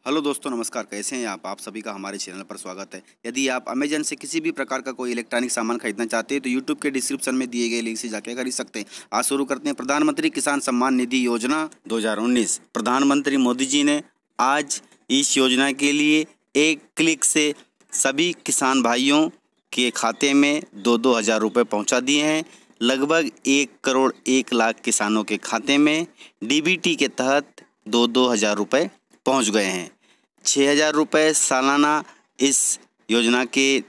Hello दोस्तों, नमस्कार। कैसे हैं आप सभी का हमारे चैनल पर स्वागत है। यदि आप अमेजन से किसी भी प्रकार का कोई इलेक्ट्रॉनिक सामान खरीदना चाहते हैं तो यूट्यूब के डिस्क्रिप्शन में दिए गए लिंक से जाकर खरीद सकते हैं। आज शुरू करते हैं प्रधानमंत्री किसान सम्मान निधि योजना 2019। प्रधानमंत्री मोदी जी ने आज इस योजना के लिए एक क्लिक से सभी किसान भाइयों के खाते में 2-2 हज़ार रुपये पहुँचा दिए हैं। लगभग 1 करोड़ 1 लाख किसानों के खाते में डीबीटी के तहत 2-2 हज़ार रुपये पहुँच गए हैं। 6,000 रुपये सालाना इस योजना के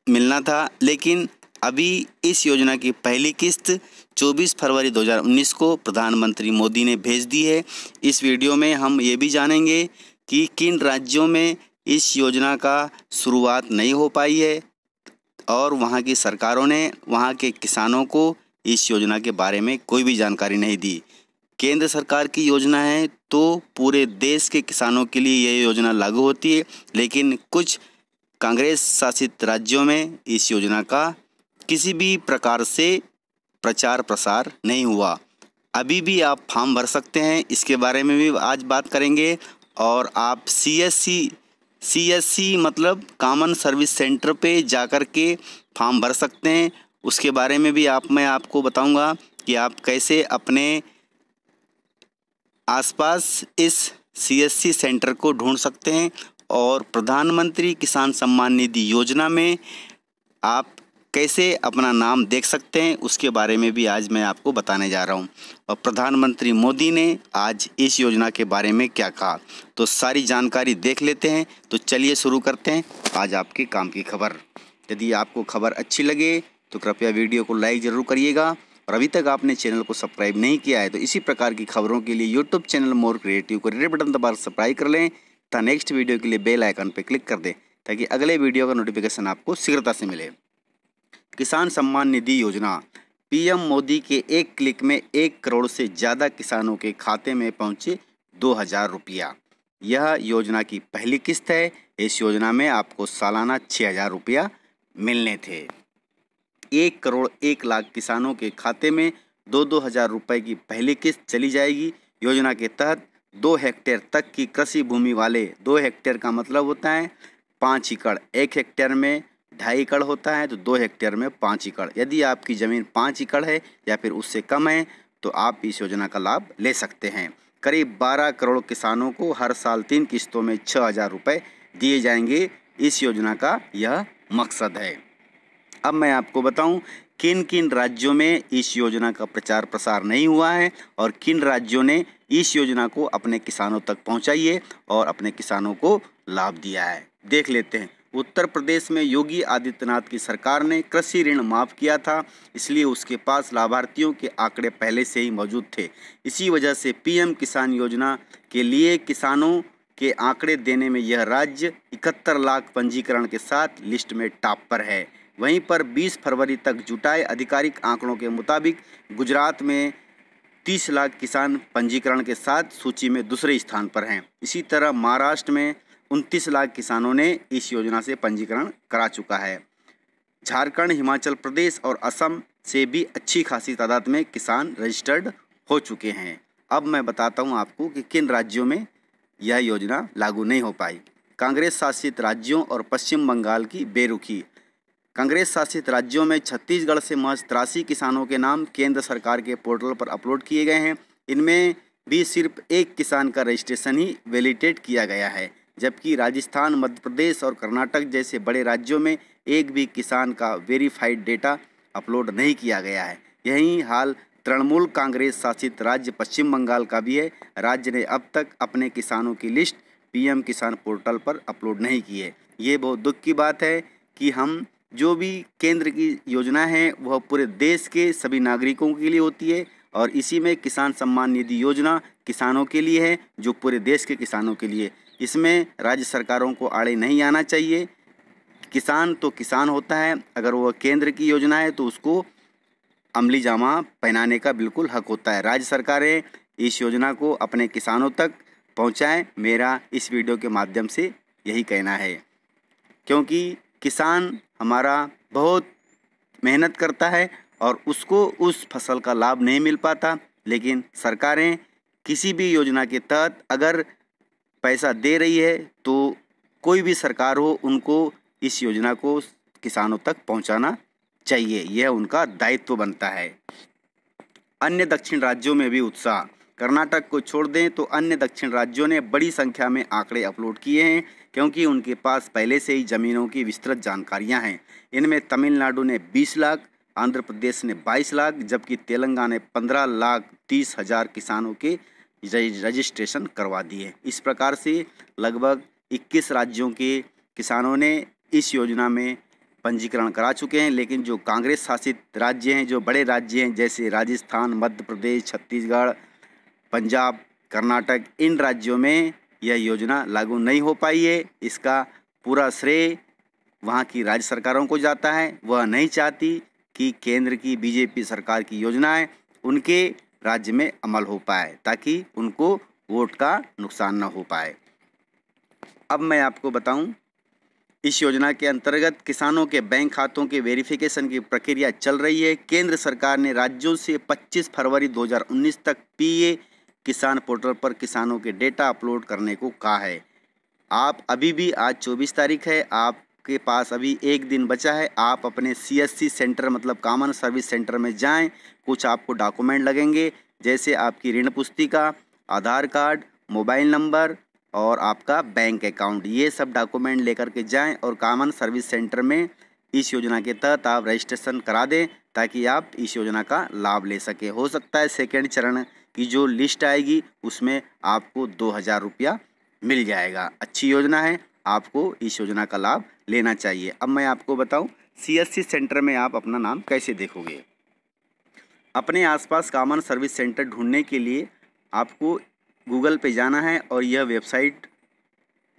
मिलना था, लेकिन अभी इस योजना की पहली किस्त 24 फरवरी 2019 को प्रधानमंत्री मोदी ने भेज दी है। इस वीडियो में हम ये भी जानेंगे कि किन राज्यों में इस योजना का शुरुआत नहीं हो पाई है और वहाँ की सरकारों ने वहाँ के किसानों को इस योजना के बारे में कोई भी जानकारी नहीं दी। केंद्र सरकार की योजना है तो पूरे देश के किसानों के लिए ये योजना लागू होती है, लेकिन कुछ कांग्रेस शासित राज्यों में इस योजना का किसी भी प्रकार से प्रचार प्रसार नहीं हुआ। अभी भी आप फॉर्म भर सकते हैं, इसके बारे में भी आज बात करेंगे। और आप सीएससी मतलब कॉमन सर्विस सेंटर पे जाकर के फॉर्म भर सकते हैं। उसके बारे में भी मैं आपको बताऊंगा कि आप कैसे अपने आसपास इस सीएससी सेंटर को ढूंढ सकते हैं और प्रधानमंत्री किसान सम्मान निधि योजना में आप कैसे अपना नाम देख सकते हैं, उसके बारे में भी आज मैं आपको बताने जा रहा हूं। और प्रधानमंत्री मोदी ने आज इस योजना के बारे में क्या कहा, तो सारी जानकारी देख लेते हैं। तो चलिए शुरू करते हैं आज आपके काम की खबर। यदि आपको खबर अच्छी लगे तो कृपया वीडियो को लाइक ज़रूर करिएगा, और अभी तक आपने चैनल को सब्सक्राइब नहीं किया है तो इसी प्रकार की खबरों के लिए यूट्यूब चैनल मोर क्रिएटिव को रेड बटन दबाकर सब्सक्राइब कर लें तथा नेक्स्ट वीडियो के लिए बेल आइकन पर क्लिक कर दें ताकि अगले वीडियो का नोटिफिकेशन आपको शीघ्रता से मिले। किसान सम्मान निधि योजना। पीएम मोदी के एक क्लिक में 1 करोड़ से ज़्यादा किसानों के खाते में पहुँचे 2,000 रुपया। यह योजना की पहली किस्त है। इस योजना में आपको सालाना 6,000 रुपया मिलने थे। 1 करोड़ 1 लाख किसानों के खाते में 2-2 हज़ार रुपये की पहली किस्त चली जाएगी। योजना के तहत 2 हेक्टेयर तक की कृषि भूमि वाले, 2 हेक्टेयर का मतलब होता है 5 एकड़, 1 हेक्टेयर में 2.5 एकड़ होता है तो 2 हेक्टेयर में 5 एकड़। यदि आपकी ज़मीन 5 एकड़ है या फिर उससे कम है तो आप इस योजना का लाभ ले सकते हैं। करीब 12 करोड़ किसानों को हर साल 3 किस्तों में 6,000 रुपये दिए जाएंगे। इस योजना का यह मकसद है। अब मैं आपको बताऊं किन किन राज्यों में इस योजना का प्रचार प्रसार नहीं हुआ है और किन राज्यों ने इस योजना को अपने किसानों तक पहुंचाई है और अपने किसानों को लाभ दिया है। देख लेते हैं। उत्तर प्रदेश में योगी आदित्यनाथ की सरकार ने कृषि ऋण माफ़ किया था, इसलिए उसके पास लाभार्थियों के आंकड़े पहले से ही मौजूद थे। इसी वजह से पीएम किसान योजना के लिए किसानों के आंकड़े देने में यह राज्य 71 लाख पंजीकरण के साथ लिस्ट में टॉप पर है। वहीं पर 20 फरवरी तक जुटाए आधिकारिक आंकड़ों के मुताबिक गुजरात में 30 लाख किसान पंजीकरण के साथ सूची में दूसरे स्थान पर हैं। इसी तरह महाराष्ट्र में 29 लाख किसानों ने इस योजना से पंजीकरण करा चुका है। झारखंड, हिमाचल प्रदेश और असम से भी अच्छी खासी तादाद में किसान रजिस्टर्ड हो चुके हैं। अब मैं बताता हूं आपको कि किन राज्यों में यह योजना लागू नहीं हो पाई। कांग्रेस शासित राज्यों और पश्चिम बंगाल की बेरुखी। कांग्रेस शासित राज्यों में छत्तीसगढ़ से महज 83 किसानों के नाम केंद्र सरकार के पोर्टल पर अपलोड किए गए हैं। इनमें भी सिर्फ एक किसान का रजिस्ट्रेशन ही वैलिडेट किया गया है, जबकि राजस्थान, मध्य प्रदेश और कर्नाटक जैसे बड़े राज्यों में एक भी किसान का वेरीफाइड डेटा अपलोड नहीं किया गया है। यही हाल तृणमूल कांग्रेस शासित राज्य पश्चिम बंगाल का भी है। राज्य ने अब तक अपने किसानों की लिस्ट पीएम किसान पोर्टल पर अपलोड नहीं की है। ये बहुत दुख की बात है कि हम जो भी केंद्र की योजना है वह पूरे देश के सभी नागरिकों के लिए होती है और इसी में किसान सम्मान निधि योजना किसानों के लिए है, जो पूरे देश के किसानों के लिए। इसमें राज्य सरकारों को आड़े नहीं आना चाहिए। किसान तो किसान होता है, अगर वह केंद्र की योजना है तो उसको अमली जामा पहनाने का बिल्कुल हक होता है। राज्य सरकारें इस योजना को अपने किसानों तक पहुँचाएँ, मेरा इस वीडियो के माध्यम से यही कहना है, क्योंकि किसान हमारा बहुत मेहनत करता है और उसको उस फसल का लाभ नहीं मिल पाता। लेकिन सरकारें किसी भी योजना के तहत अगर पैसा दे रही है तो कोई भी सरकार हो उनको इस योजना को किसानों तक पहुंचाना चाहिए, यह उनका दायित्व बनता है। अन्य दक्षिण राज्यों में भी उत्साह। कर्नाटक को छोड़ दें तो अन्य दक्षिण राज्यों ने बड़ी संख्या में आंकड़े अपलोड किए हैं क्योंकि उनके पास पहले से ही ज़मीनों की विस्तृत जानकारियां हैं। इनमें तमिलनाडु ने 20 लाख, आंध्र प्रदेश ने 22 लाख, जबकि तेलंगाना ने 15,30,000 किसानों के रजिस्ट्रेशन करवा दिए। इस प्रकार से लगभग 21 राज्यों के किसानों ने इस योजना में पंजीकरण करा चुके हैं। लेकिन जो कांग्रेस शासित राज्य हैं, जो बड़े राज्य हैं जैसे राजस्थान, मध्य प्रदेश, छत्तीसगढ़, पंजाब, कर्नाटक, इन राज्यों में यह योजना लागू नहीं हो पाई है। इसका पूरा श्रेय वहाँ की राज्य सरकारों को जाता है। वह नहीं चाहती कि केंद्र की बीजेपी सरकार की योजनाएं उनके राज्य में अमल हो पाए ताकि उनको वोट का नुकसान न हो पाए। अब मैं आपको बताऊं, इस योजना के अंतर्गत किसानों के बैंक खातों के वेरिफिकेशन की प्रक्रिया चल रही है। केंद्र सरकार ने राज्यों से 25 फरवरी 2019 तक पीए किसान पोर्टल पर किसानों के डेटा अपलोड करने को कहा है। आप अभी भी, आज 24 तारीख है, आपके पास अभी एक दिन बचा है। आप अपने सीएससी सेंटर मतलब कॉमन सर्विस सेंटर में जाएं। कुछ आपको डॉक्यूमेंट लगेंगे जैसे आपकी ऋण पुस्तिका, आधार कार्ड, मोबाइल नंबर और आपका बैंक अकाउंट। ये सब डॉक्यूमेंट लेकर के जाएं और कॉमन सर्विस सेंटर में इस योजना के तहत आप रजिस्ट्रेशन करा दें ताकि आप इस योजना का लाभ ले सकें। हो सकता है सेकेंड चरण की जो लिस्ट आएगी उसमें आपको 2,000 रुपया मिल जाएगा। अच्छी योजना है, आपको इस योजना का लाभ लेना चाहिए। अब मैं आपको बताऊं, सीएससी सेंटर में आप अपना नाम कैसे देखोगे। अपने आसपास कॉमन सर्विस सेंटर ढूंढने के लिए आपको गूगल पे जाना है और यह वेबसाइट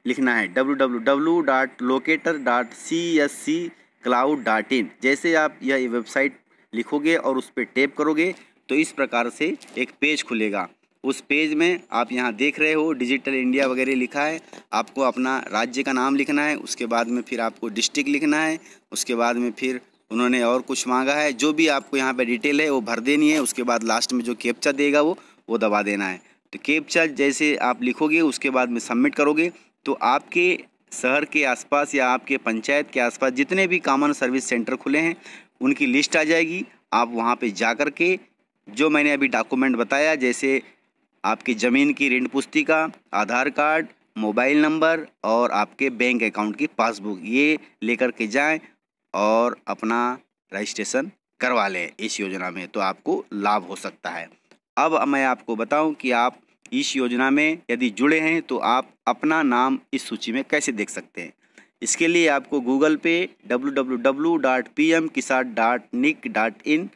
लिखना है www.locator.csccloud.in। जैसे आप यह वेबसाइट लिखोगे और उस पर टैप करोगे तो इस प्रकार से एक पेज खुलेगा। उस पेज में आप यहाँ देख रहे हो डिजिटल इंडिया वगैरह लिखा है। आपको अपना राज्य का नाम लिखना है, उसके बाद में फिर आपको डिस्ट्रिक्ट लिखना है, उसके बाद में फिर उन्होंने और कुछ मांगा है। जो भी आपको यहाँ पे डिटेल है वो भर देनी है। उसके बाद लास्ट में जो कैप्चा देगा वो दबा देना है। तो कैप्चा जैसे आप लिखोगे उसके बाद में सबमिट करोगे तो आपके शहर के आसपास या आपके पंचायत के आसपास जितने भी कॉमन सर्विस सेंटर खुले हैं उनकी लिस्ट आ जाएगी। आप वहाँ पे जा कर के जो मैंने अभी डॉक्यूमेंट बताया, जैसे आपकी ज़मीन की ऋण पुस्तिका, आधार कार्ड, मोबाइल नंबर और आपके बैंक अकाउंट की पासबुक, ये लेकर के जाएं और अपना रजिस्ट्रेशन करवा लें इस योजना में, तो आपको लाभ हो सकता है। अब मैं आपको बताऊं कि आप इस योजना में यदि जुड़े हैं तो आप अपना नाम इस सूची में कैसे देख सकते हैं। इसके लिए आपको गूगल पे www.pmkisan.nic.in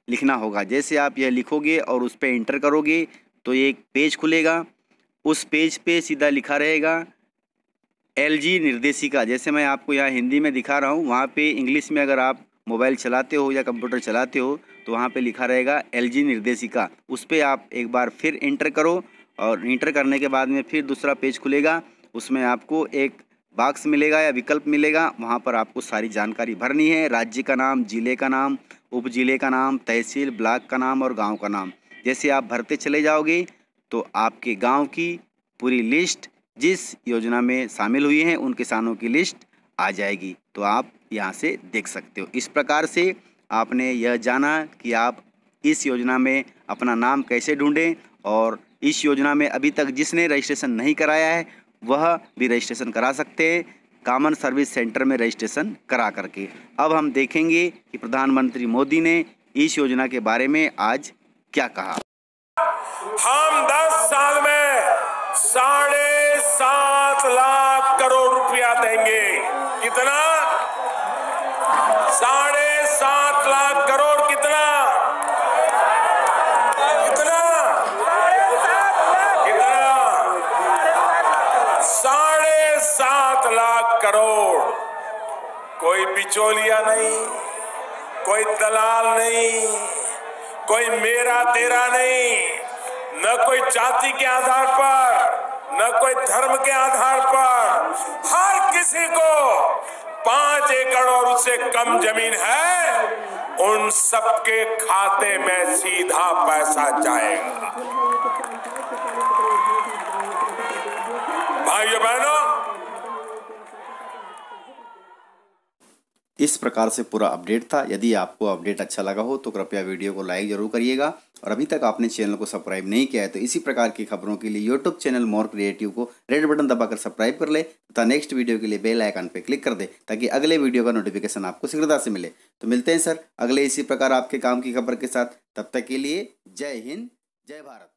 लिखना होगा। जैसे आप यह लिखोगे और उस पर इंटर करोगे तो एक पेज खुलेगा। उस पेज पे सीधा लिखा रहेगा एलजी निर्देशिका। जैसे मैं आपको यहाँ हिंदी में दिखा रहा हूँ, वहाँ पे इंग्लिश में अगर आप मोबाइल चलाते हो या कंप्यूटर चलाते हो तो वहाँ पे लिखा रहेगा एलजी निर्देशिका। उस पर आप एक बार फिर इंटर करो और इंटर करने के बाद में फिर दूसरा पेज खुलेगा। उसमें आपको एक बॉक्स मिलेगा या विकल्प मिलेगा, वहाँ पर आपको सारी जानकारी भरनी है। राज्य का नाम, ज़िले का नाम, उप ज़िले का नाम, तहसील, ब्लॉक का नाम और गांव का नाम। जैसे आप भरते चले जाओगे तो आपके गांव की पूरी लिस्ट जिस योजना में शामिल हुई हैं उन किसानों की लिस्ट आ जाएगी, तो आप यहाँ से देख सकते हो। इस प्रकार से आपने यह जाना कि आप इस योजना में अपना नाम कैसे ढूंढें, और इस योजना में अभी तक जिसने रजिस्ट्रेशन नहीं कराया है वह भी रजिस्ट्रेशन करा सकते हैं कॉमन सर्विस सेंटर में रजिस्ट्रेशन करा करके। अब हम देखेंगे कि प्रधानमंत्री मोदी ने इस योजना के बारे में आज क्या कहा। हम 10 साल में 7.5 लाख करोड़ रुपया देंगे। कितना? 7.5 लाख करोड़। कितना? कितना? कितना? 7.5 लाख करोड़। कोई बिचौलिया नहीं, कोई दलाल नहीं, कोई मेरा तेरा नहीं, न कोई जाति के आधार पर, न कोई धर्म के आधार पर। हर किसी को 5 एकड़ और उससे कम जमीन है, उन सबके खाते में सीधा पैसा जाएगा। भाइयों बहनों, इस प्रकार से पूरा अपडेट था। यदि आपको अपडेट अच्छा लगा हो तो कृपया वीडियो को लाइक जरूर करिएगा, और अभी तक आपने चैनल को सब्सक्राइब नहीं किया है तो इसी प्रकार की खबरों के लिए यूट्यूब चैनल मोर क्रिएटिव को रेड बटन दबाकर सब्सक्राइब कर ले तथा नेक्स्ट वीडियो के लिए बेल आइकन पर क्लिक कर दे, ताकि अगले वीडियो का नोटिफिकेशन आपको शीघ्रता से मिले। तो मिलते हैं सर अगले इसी प्रकार आपके काम की खबर के साथ। तब तक के लिए जय हिंद, जय भारत।